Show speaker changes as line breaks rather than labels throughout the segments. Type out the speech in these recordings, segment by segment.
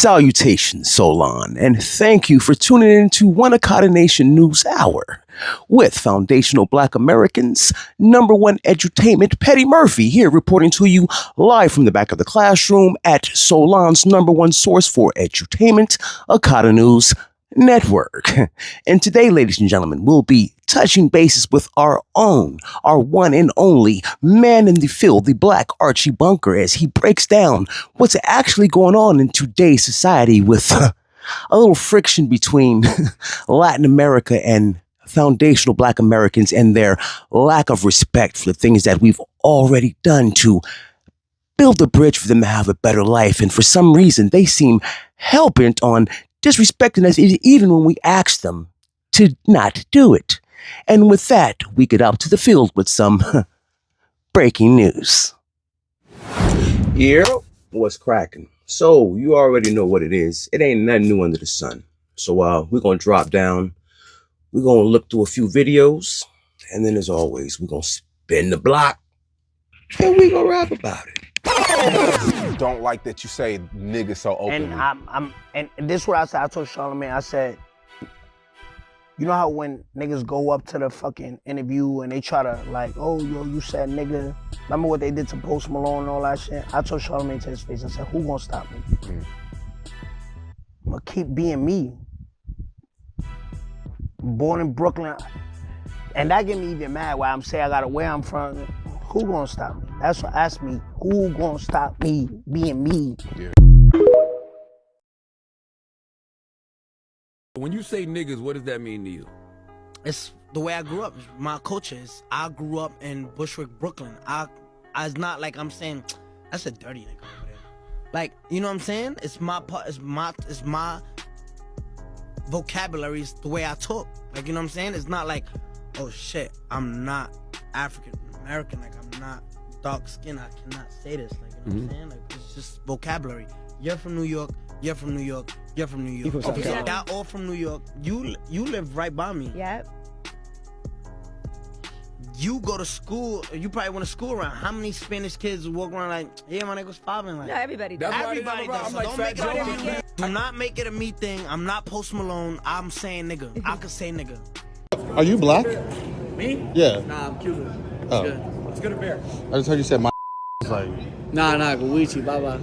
Salutations, Solon, and thank you for tuning in to Wanakata Nation News Hour with foundational Black Americans, #1 edutainment, Petty Murphy, here reporting to you live from the back of the classroom at Solon's #1 source for edutainment, Akata News Network. And today, ladies and gentlemen, we'll be touching bases with our one and only man in the field, the Black Archie Bunker, as he breaks down what's actually going on in today's society with a little friction between Latin America and foundational Black Americans and their lack of respect for the things that we've already done to build a bridge for them to have a better life. And for some reason, they seem hell-bent on disrespecting us even when we ask them to not do it. And with that, we get out to the field with some breaking news. Yeah, what's cracking? So, you already know what it is. It ain't nothing new under the sun. So, we're going to drop down. We're going to look through a few videos. And then, as always, we're going to spin the block. And we're going to rap about it.
Don't like that you say nigga so openly.
And this is what I said. I told Charlamagne, I said, you know how when niggas go up to the fucking interview and they try to like, oh, yo, you said nigga. Remember what they did to Post Malone and all that shit? I told Charlamagne to his face, I said, who gonna stop me? I'm gonna keep being me. Born in Brooklyn. And that get me even mad why I'm saying I gotta where I'm from. Who gonna stop me? That's what ask me. Who gonna stop me being me?
Yeah.
When you say niggas, what does that mean to you?
It's the way I grew up. My culture is I grew up in Bushwick, Brooklyn. It's not like I'm saying that's a dirty nigga over there. Like, you know what I'm saying? It's my part. It's my vocabulary. It's the way I talk. Like, you know what I'm saying? It's not like, oh shit, I'm not African American. Like, I'm not dark skinned. I cannot say this. Like, you know what I'm saying? Like, it's just vocabulary. You're from New York. You're from New York. You're from New York. Okay, y'all all from New York. You live right by me.
Yep.
You go to school. You probably went to school around. How many Spanish kids walk around like, yeah, my nigga's popping like?
No, everybody does.
Everybody does. So don't make it a me thing. Do not make it a me thing. I'm not Post Malone. I'm saying nigga. I could say nigga.
Are you black?
Me?
Yeah.
Nah, I'm Cuban.
Oh.
Good. What's good or bear?
I just heard you said my was like.
Nah, Guichi, bye-bye.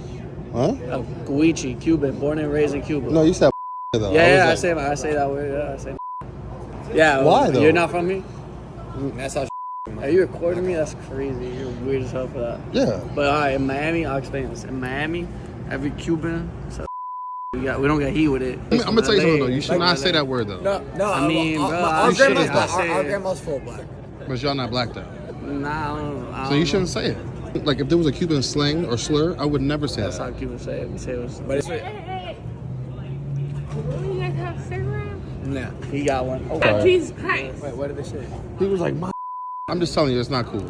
Huh?
I'm Guichi, Cuban, born and raised in Cuba.
No, you said though.
Yeah, I say that word. Yeah, I say. Yeah.
Why though?
You're not from me? That's how. Are you recording me? That's crazy. You're weird as hell for that.
Yeah.
But all right, in Miami, I'll explain this. In Miami, every Cuban, we don't get heat with it.
I'm gonna tell you something though. You should not say that word though.
No.
I mean, bro,
our grandma's full black.
But y'all not black though.
Nah, I don't
So you
know.
shouldn't say it. Like if there was a Cuban slang or slur, I would never say
That's
that.
how Cubans say it. We say it was.
But it's
Hey. You guys have cigarettes?
Nah, he got one.
Oh,
Okay.
Jesus Christ.
wait, what did they say?
He was like, my. I'm just telling you, it's not cool.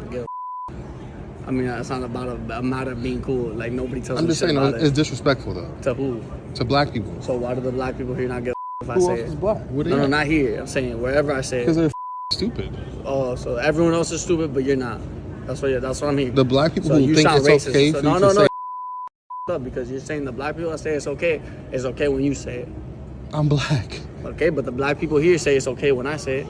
I mean, it's not about a matter of being cool. Like, nobody tells me
I'm just
shit
saying,
about
it's
it.
disrespectful though.
To who?
To black people.
So why do the black people here not get if I
Who
say
else
it?
is black? What
No, not here. I'm saying wherever I say
Because
it.
they're stupid.
Oh, so everyone else is stupid, but you're not. That's what I'm hearing.
The black people
So
who
you
think
sound
it's
racist.
okay
So
for you
no,
to say
up because you're saying the black people that say it's okay when you say it.
I'm black.
Okay, but the black people here say it's okay when I say it.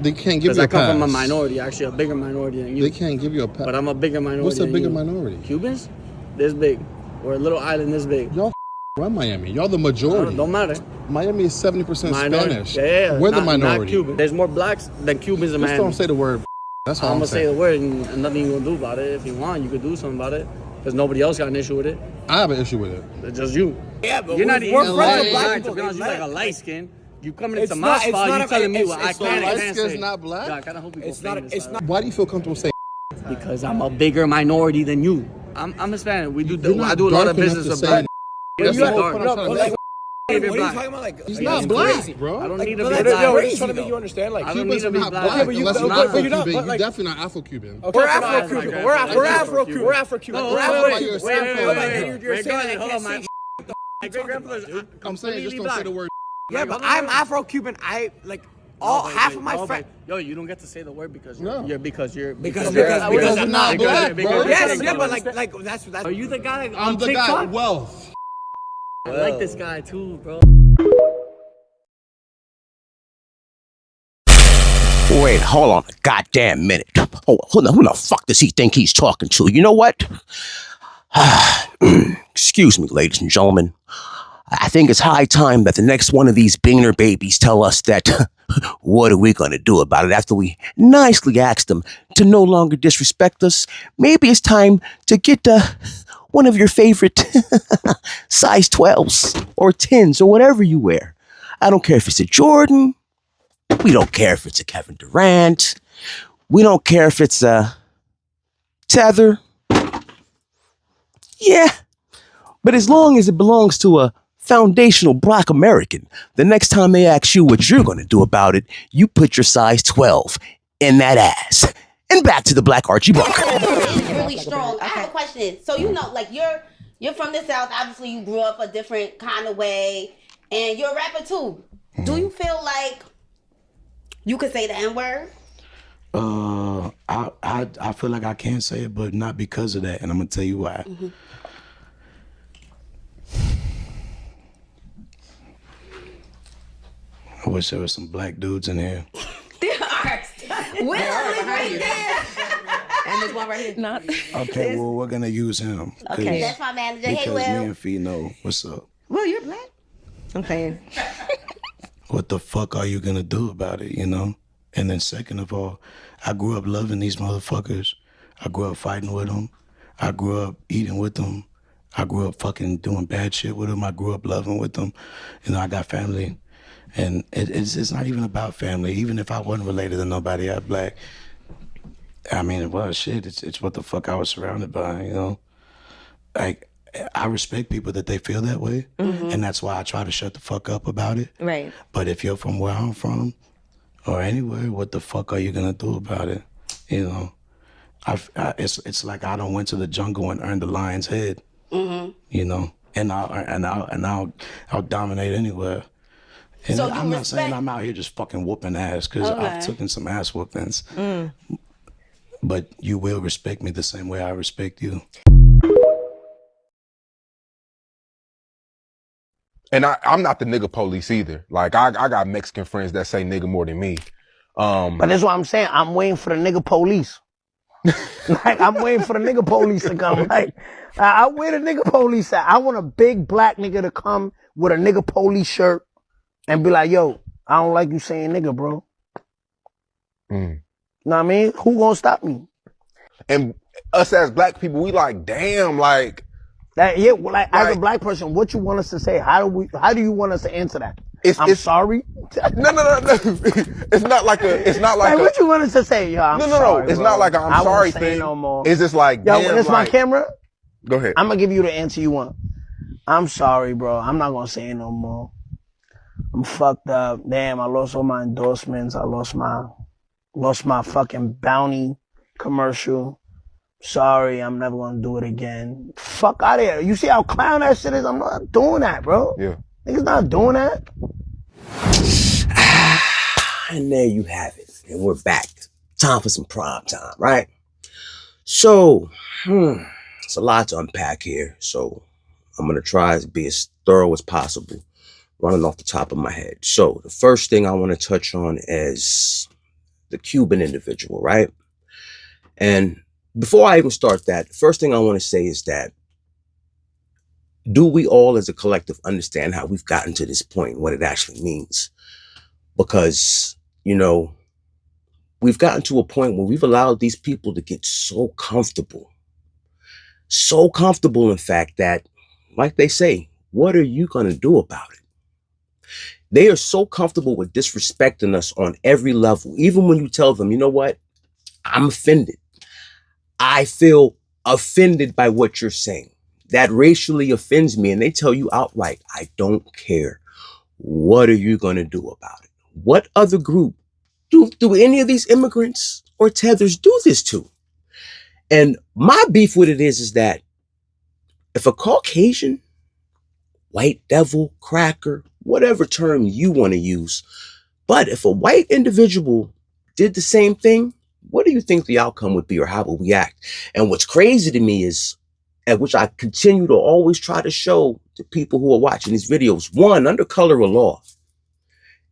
They can't give
Because
you a
I come
pass.
from a minority, actually a bigger minority than you.
They can't give you a pass.
But I'm a bigger minority.
What's a
than
bigger
you.
minority?
Cubans? This big. We're a little island this big.
Y'all run Miami. Y'all the majority.
Don't matter.
Miami is 70% Spanish.
Yeah.
We're the
Not
minority.
Cuban. There's more blacks than Cubans in
Just
Miami.
don't say the word. That's all
I'm
I'm
gonna say the
saying.
word and nothing you gonna do about it. If you want, you could do something about it. Because nobody else got an issue with it.
I have an issue with it.
It's just you.
Yeah, but
You're not even
we're friends with
black.
black
To
people.
be honest, you're like a
It's
light skin. You coming
It's
into
not-
my
it's
spot,
not
you
a-
telling me
it's-
what I
it's
can and
light
can't
skin's
say.
not black?
Yeah, I kinda hope people
It's
feel
not.
this
It's
out.
not.
Why do you feel comfortable saying?
Because I'm a bigger minority than you. I'm Hispanic.
You're not
I do a lot of
dark enough
business
to
with
say
black.
it.
That's
you
not
have-
dark.
no, but like,
If
what
you're
are you
black.
talking about? Like,
He's
yeah,
not
it's
black,
crazy.
bro.
I don't
Like,
need to
but
be
that's
black.
crazy, trying to make you understand. Like,
I don't
Cubans
need
are
to be
not
black.
black
Yeah, but you-
unless
but-
you're
but you're
Afro-Cuban.
not- but
You're
like-
definitely not Afro-Cuban.
we're
Talk about
Afro-Cuban.
like
We're
that.
Afro-Cuban. We're Afro-Cuban.
No,
We're
wait,
Afro-Cuban.
wait,
But like,
wait.
you're saying I
hold
can't
on,
say
my great grandfather's
I'm saying just don't say the word.
Yeah, but I'm Afro-Cuban. I like all half of my friends.
Yo, you don't get to say the word because
No.
you're
Because
you're
we're
not black, bro.
Yes, yeah, but like that's.
Are you the guy
I'm
on
the guy
TikTok?
with wealth.
I like this guy too, bro.
Wait, hold on a goddamn minute. Who the fuck does he think he's talking to? You know what? Excuse me, ladies and gentlemen. I think it's high time that the next one of these Bingner babies tell us that what are we going to do about it after we nicely asked them to no longer disrespect us. Maybe it's time to get one of your favorite size 12s or 10s or whatever you wear. I don't care if it's a Jordan. We don't care if it's a Kevin Durant. We don't care if it's a Tether. Yeah, but as long as it belongs to a foundational Black American, the next time they ask you what you're going to do about it, you put your size 12 in that ass. And back to the Black Archie Bunker.
It's really strong. I have a question. So you know, like you're from the South. Obviously, you grew up a different kind of way, and you're a rapper too. Do you feel like you could say the N-word?
I feel like I can say it, but not because of that, and I'm gonna tell you why. I wish there was some black dudes in here.
There are. Will right there.
And there's one right here. Not.
Okay, well, we're gonna use him.
Okay, that's my manager. Hey,
Because
Will.
me and Fee know what's up.
Will, you're black. I'm saying.
What the fuck are you gonna do about it, you know? And then second of all, I grew up loving these motherfuckers. I grew up fighting with them. I grew up eating with them. I grew up fucking doing bad shit with them. I grew up loving with them. You know, I got family. And it's not even about family. Even if I wasn't related to nobody out black, I mean, it was shit. It's what the fuck I was surrounded by, you know? Like, I respect people that they feel that way. And that's why I try to shut the fuck up about it.
Right.
But if you're from where I'm from, or anywhere, what the fuck are you gonna do about it? You know, it's like I don't went to the jungle and earned the lion's head. You know, and I'll dominate anywhere. And
So
I'm not saying
respect-
I'm out here just fucking whooping ass, because I've taken some ass whoopings. But you will respect me the same way I respect you.
And I'm not the nigga police either. Like I got Mexican friends that say nigga more than me.
But that's what I'm saying. I'm waiting for the nigga police. Like, I'm waiting for the nigga police to come. Like, I where the nigga police at? I want a big black nigga to come with a nigga police shirt and be like, yo, I don't like you saying nigga, bro. Know what I mean? Who gonna stop me?
And us as black people, we like, damn, like.
That, yeah, well, like, as a black person, what you want us to say? How do you want us to answer that? I'm sorry.
No. It's not like
what you want us to say? Yo, I'm sorry,
It's
bro.
not like I'm
I
sorry
won't say
thing.
no more.
It's just like,
yo,
damn,
this my
like,
camera.
Go ahead.
I'm gonna give you the answer you want. I'm sorry, bro. I'm not gonna say it no more. I'm fucked up. Damn, I lost all my endorsements. I lost my fucking bounty commercial. Sorry, I'm never gonna do it again. Fuck out of here. You see how clown that shit is? I'm not doing that, bro.
Yeah.
Niggas not doing that.
And there you have it. And we're back. Time for some prime time, right? So, it's a lot to unpack here. So, I'm going to try to be as thorough as possible, running off the top of my head. So, the first thing I want to touch on is the Cuban individual, right? And before I even start that, the first thing I want to say is that, do we all as a collective understand how we've gotten to this point, what it actually means? Because, you know, we've gotten to a point where we've allowed these people to get so comfortable, in fact, that, like they say, what are you going to do about it? They are so comfortable with disrespecting us on every level, even when you tell them, you know what, I'm offended. I feel offended by what you're saying. That racially offends me. And they tell you outright, I don't care. What are you going to do about it? What other group do any of these immigrants or tethers do this to? And my beef with it is that if a Caucasian, white devil, cracker, whatever term you want to use, but if a white individual did the same thing, what do you think the outcome would be, or how would we act? And what's crazy to me is, and which I continue to always try to show to people who are watching these videos. One, under color of law,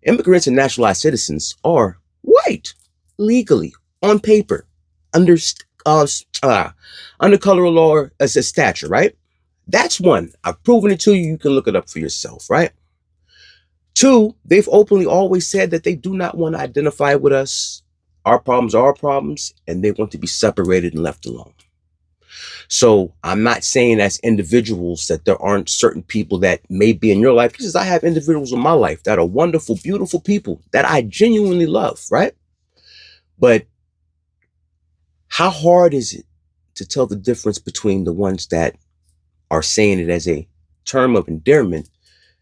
immigrants and naturalized citizens are white, legally, on paper, under color of law as a stature, right? That's one. I've proven it to you. You can look it up for yourself, right? Two, they've openly always said that they do not want to identify with us. Our problems are our problems, and they want to be separated and left alone. So I'm not saying as individuals that there aren't certain people that may be in your life, because I have individuals in my life that are wonderful, beautiful people that I genuinely love, right? But how hard is it to tell the difference between the ones that are saying it as a term of endearment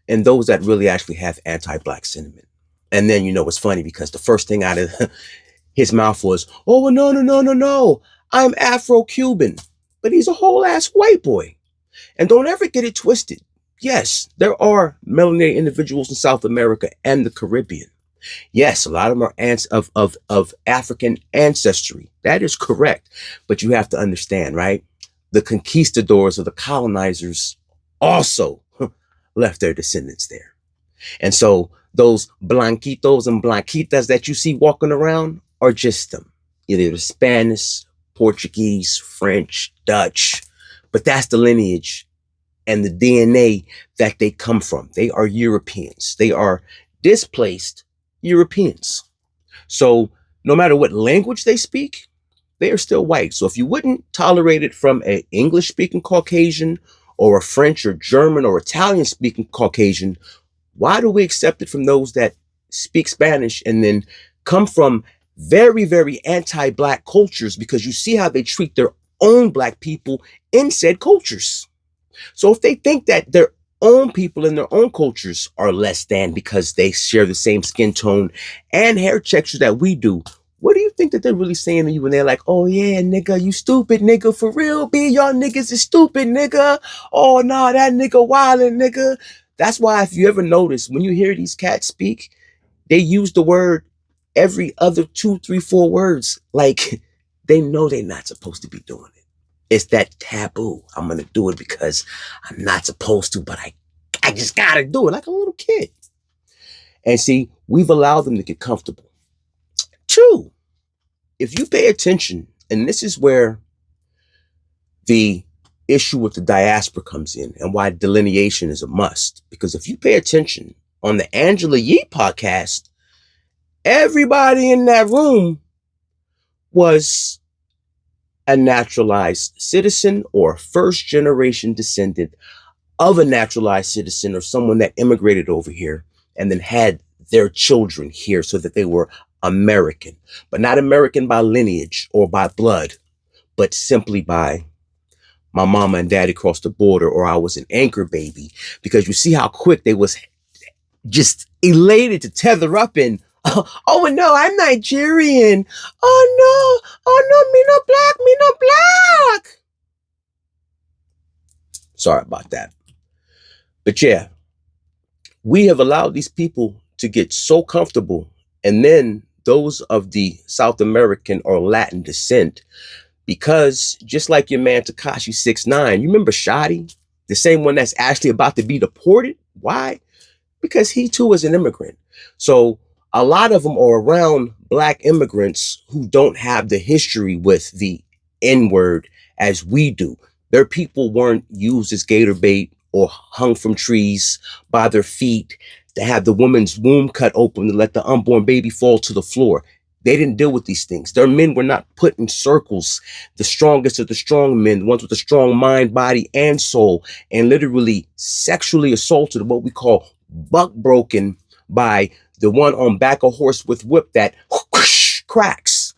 and those that really actually have anti-Black sentiment? And then, it's funny because the first thing out of his mouth was, oh, no, I'm Afro-Cuban. But he's a whole ass white boy. And don't ever get it twisted. Yes, there are melanated individuals in South America and the Caribbean. Yes, a lot of them are of African ancestry. That is correct. But you have to understand, right? The conquistadors or the colonizers also left their descendants there. And so those blanquitos and blanquitas that you see walking around are just them. Either Spanish, Portuguese, French, Dutch, but that's the lineage and the DNA that they come from. They are Europeans. They are displaced Europeans. So no matter what language they speak, they are still white. So if you wouldn't tolerate it from an English-speaking Caucasian or a French or German or Italian-speaking Caucasian, why do we accept it from those that speak Spanish and then come from very, very anti-Black cultures, because you see how they treat their own Black people in said cultures? So if they think that their own people in their own cultures are less than because they share the same skin tone and hair texture that we do, what do you think that they're really saying to you when they're like, oh yeah, nigga, you stupid nigga, for real, B, y'all niggas is stupid, nigga. Oh nah, that nigga wildin', nigga. That's why if you ever notice, when you hear these cats speak, they use the word every other 2, 3, 4 words. Like they know they're not supposed to be doing it. It's that taboo. I'm going to do it because I'm not supposed to, but I just got to do it like a little kid. And see, we've allowed them to get comfortable. Two, if you pay attention, and this is where the issue with the diaspora comes in and why delineation is a must. Because if you pay attention on the Angela Yee podcast, everybody in that room was a naturalized citizen or first generation descendant of a naturalized citizen or someone that immigrated over here and then had their children here so that they were American, but not American by lineage or by blood, but simply by my mama and daddy crossed the border, or I was an anchor baby. Because you see how quick they was just elated to tether up in, oh no, I'm Nigerian. Oh no, me no black. Sorry about that. But yeah, we have allowed these people to get so comfortable. And then those of the South American or Latin descent, because just like your man Tekashi 6ix9ine, you remember Shotty, the same one that's actually about to be deported? Why? Because he too is an immigrant. So a lot of them are around Black immigrants who don't have the history with the N-word as we do. Their people weren't used as gator bait or hung from trees by their feet to have the woman's womb cut open to let the unborn baby fall to the floor. They didn't deal with these things. Their men were not put in circles, the strongest of the strong men, the ones with a strong mind, body, and soul, and literally sexually assaulted, what we call buck broken by the one on back of horse with whip that whoosh, cracks.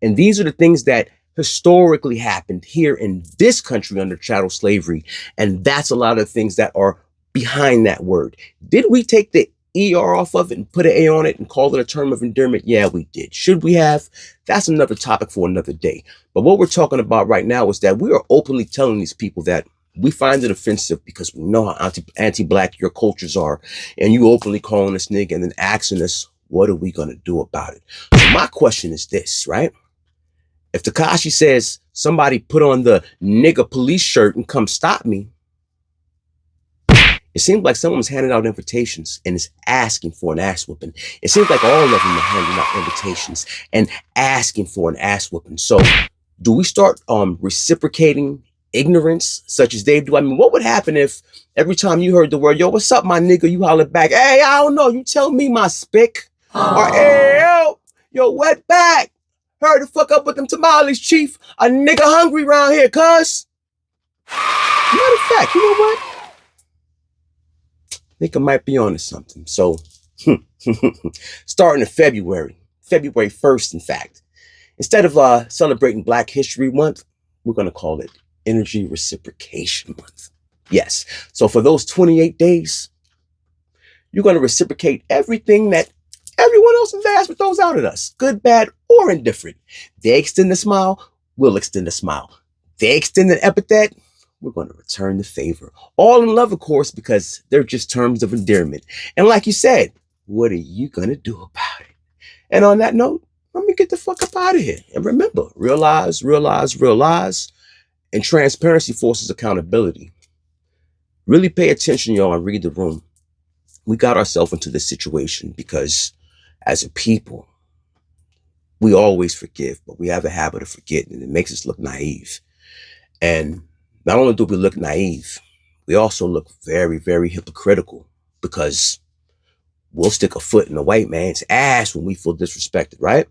And these are the things that historically happened here in this country under chattel slavery. And that's a lot of things that are behind that word. Did we take the ER off of it and put an A on it and call it a term of endearment? Yeah, we did. Should we have? That's another topic for another day. But what we're talking about right now is that we are openly telling these people that we find it offensive because we know how anti-Black your cultures are. And you openly calling us nigga and then asking us, what are we going to do about it? So my question is this, right? If Tekashi says somebody put on the nigga police shirt and come stop me, it seems like someone's handing out invitations and is asking for an ass whooping. It seems like all of them are handing out invitations and asking for an ass whooping. So do we start reciprocating ignorance such as they do? I mean, what would happen if every time you heard the word, yo, what's up, my nigga, you hollered back, hey, I don't know, you tell me, my spick. Or, hey, yo, wet back. Heard the fuck up with them tamales, chief. A nigga hungry around here, cuz. Matter of fact, you know what? I think I might be onto something. So, starting in February 1st, in fact, instead of celebrating Black History Month, we're going to call it Energy Reciprocation Month. Yes. So for those 28 days, you're going to reciprocate everything that everyone else in the diaspora throws out at us, good, bad, or indifferent. They extend a smile, we'll extend a smile. They extend an epithet, we're going to return the favor. All in love, of course, because they're just terms of endearment. And like you said, what are you going to do about it? And on that note, let me get the fuck up out of here. And remember, realize, and transparency forces accountability. Really pay attention, y'all, and read the room. We got ourselves into this situation because as a people, we always forgive, but we have a habit of forgetting, and it makes us look naive. And not only do we look naive, we also look very, very hypocritical because we'll stick a foot in the white man's ass when we feel disrespected, right?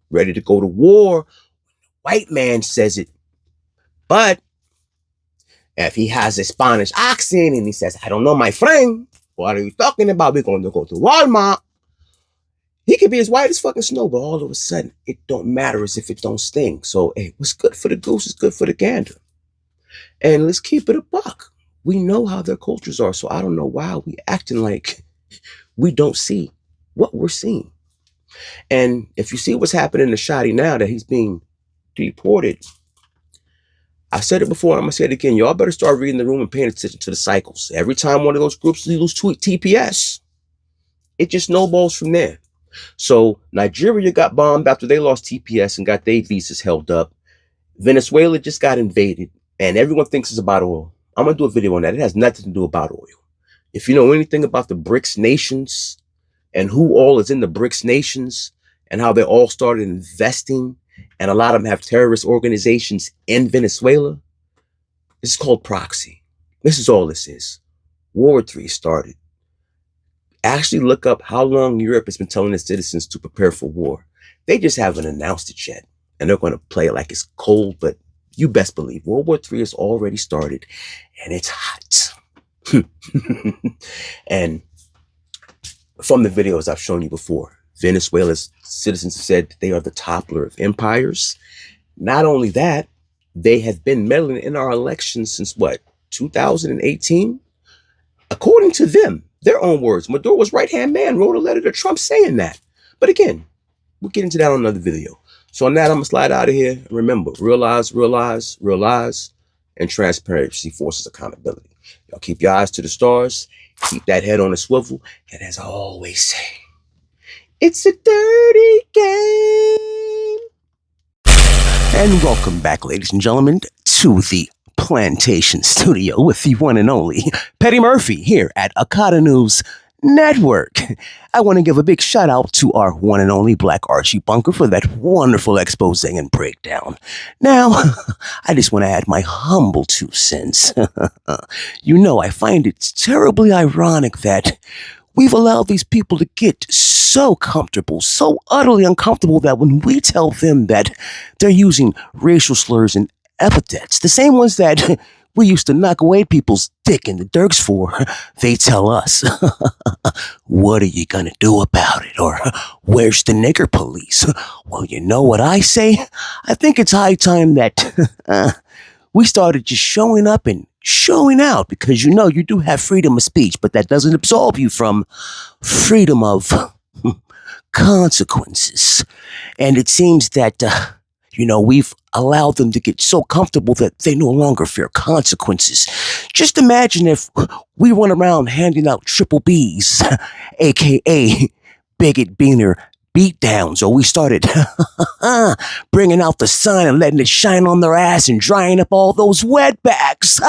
Ready to go to war. White man says it. But if he has a Spanish accent and he says, I don't know, my friend, what are you talking about? We're going to go to Walmart. He could be as white as fucking snow, but all of a sudden, it don't matter as if it don't sting. So, hey, what's good for the goose is good for the gander. And let's keep it a buck. We know how their cultures are, so I don't know why we acting like we don't see what we're seeing. And if you see what's happening to Shadi now that he's being deported, I said it before, I'm going to say it again. Y'all better start reading the room and paying attention to the cycles. Every time one of those groups lose TPS, it just snowballs from there. So Nigeria got bombed after they lost TPS and got their visas held up. Venezuela just got invaded and everyone thinks it's about oil. I'm going to do a video on that. It has nothing to do about oil. If you know anything about the BRICS nations and who all is in the BRICS nations and how they all started investing, and a lot of them have terrorist organizations in Venezuela, this is called proxy. This is all this is. World War III started. Actually look up how long Europe has been telling its citizens to prepare for war. They just haven't announced it yet. And they're going to play it like it's cold, but you best believe World War III has already started and it's hot. And from the videos I've shown you before, Venezuela's citizens have said that they are the toppler of empires. Not only that, they have been meddling in our elections since what, 2018? According to them, their own words, Maduro's right-hand man wrote a letter to Trump saying that. But again, we'll get into that on another video. So on that, I'm going to slide out of here. Remember, realize, and transparency forces accountability. Y'all keep your eyes to the stars, keep that head on a swivel, and as I always say, it's a dirty game. And welcome back, ladies and gentlemen, to the Plantation Studio with the one and only Petty Murphy here at Akata News Network. I want to give a big shout out to our one and only Black Archie Bunker for that wonderful expose and breakdown. Now, I just want to add my humble 2 cents. You know, I find it terribly ironic that we've allowed these people to get so comfortable, so utterly uncomfortable that when we tell them that they're using racial slurs and epithets, the same ones that we used to knock away people's dick in the dirks for, they tell us, what are you gonna do about it? Or where's the nigger police? Well, you know what I say? I think it's high time that we started just showing up and showing out, because you know you do have freedom of speech, but that doesn't absolve you from freedom of consequences. And it seems that you know, we've allowed them to get so comfortable that they no longer fear consequences. Just imagine if we went around handing out triple Bs, aka bigot, beaner, beatdowns, or we started bringing out the sun and letting it shine on their ass and drying up all those wetbacks.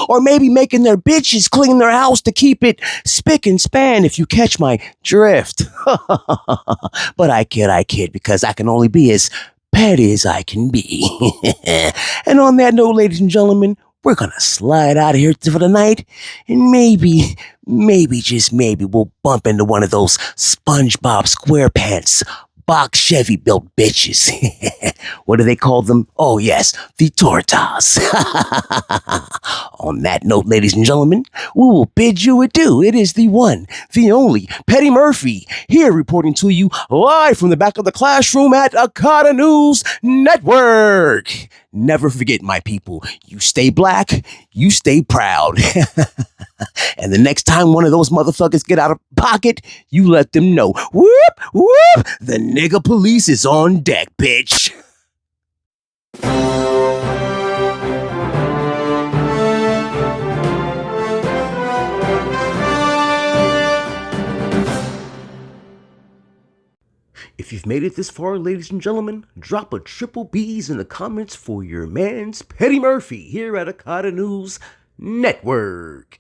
Or maybe making their bitches clean their house to keep it spick and span, if you catch my drift. But I kid, because I can only be as petty as I can be. And on that note, ladies and gentlemen, we're gonna slide out of here for the night, and maybe, just maybe, we'll bump into one of those SpongeBob SquarePants box Chevy built bitches. What do they call them? Oh yes, the tortas. On that note, ladies and gentlemen, we will bid you adieu. It is the one, the only Petty Murphy, here reporting to you live from the back of the classroom at Akata News Network. Never forget, my people, you stay black, you stay proud. And the next time one of those motherfuckers get out of pocket, you let them know. Whoop, whoop, the nigga police is on deck, bitch. If you've made it this far, ladies and gentlemen, drop a triple B's in the comments for your man's Petty Murphy here at Akata News Network.